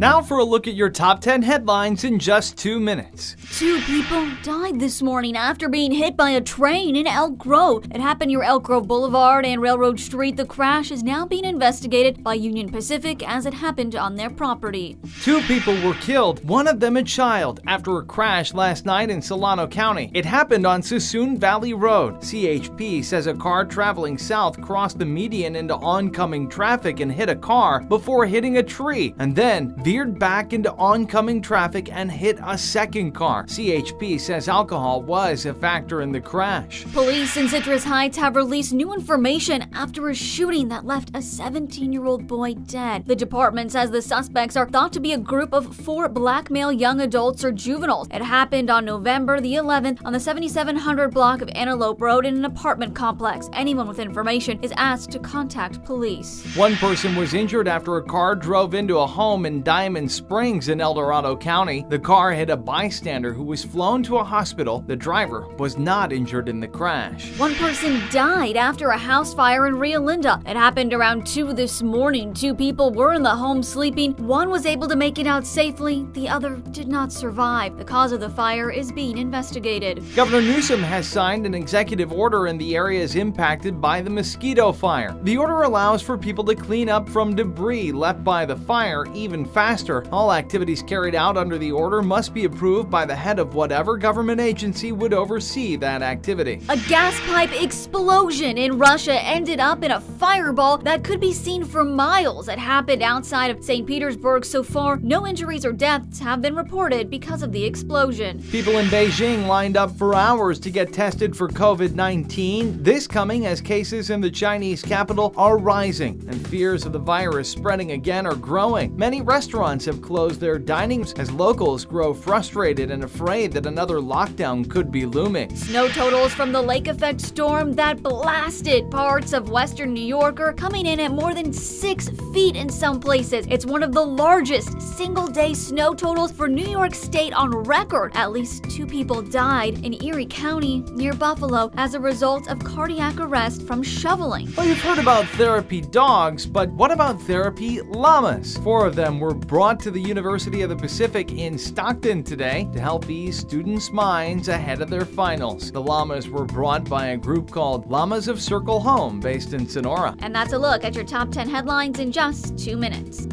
Now for a look at your top 10 headlines in just 2 minutes. 2 people died this morning after being hit by a train in Elk Grove. It happened near Elk Grove Boulevard and Railroad Street. The crash is now being investigated by Union Pacific as it happened on their property. 2 people were killed, one of them a child, after a crash last night in Solano County. It happened on Suisun Valley Road. CHP says a car traveling south crossed the median into oncoming traffic and hit a car before hitting a tree, and then veered back into oncoming traffic and hit a second car. CHP says alcohol was a factor in the crash. Police in Citrus Heights have released new information after a shooting that left a 17-year-old boy dead. The department says the suspects are thought to be a group of 4 black male young adults or juveniles. It happened on November the 11th on the 7700 block of Antelope Road in an apartment complex. Anyone with information is asked to contact police. 1 person was injured after a car drove into a home in Diamond Springs in El Dorado County. The car hit a bystander who was flown to a hospital. The driver was not injured in the crash. 1 person died after a house fire in Rio Linda. It happened around 2 this morning. 2 people were in the home sleeping. 1 was able to make it out safely. The other did not survive. The cause of the fire is being investigated. Gov Newsom has signed an executive order in the areas impacted by the mosquito fire. The order allows for people to clean up from debris left by the fire even faster. All activities carried out under the order must be approved by the head of whatever government agency would oversee that activity. A gas pipe explosion in Russia ended up in a fireball that could be seen for miles. It happened outside of St. Petersburg. So far, no injuries or deaths have been reported because of the explosion. People in Beijing lined up for hours to get tested for COVID-19. This coming as cases in the Chinese capital are rising and fears of the virus spreading again are growing. Many restaurants have closed their dining as locals grow frustrated and afraid that another lockdown could be looming. Snow totals from the lake effect storm that blasted parts of western New York are coming in at more than 6 feet in some places. It's one of the largest single-day snow totals for New York State on record. At least 2 people died in Erie County near Buffalo as a result of cardiac arrest from shoveling. Well, you've heard about therapy dogs, but what about therapy llamas? 4 of them were brought to the University of the Pacific in Stockton today to help ease students' minds ahead of their finals. The llamas were brought by a group called Llamas of Circle Home based in Sonora. And that's a look at your top 10 headlines in just 2 minutes.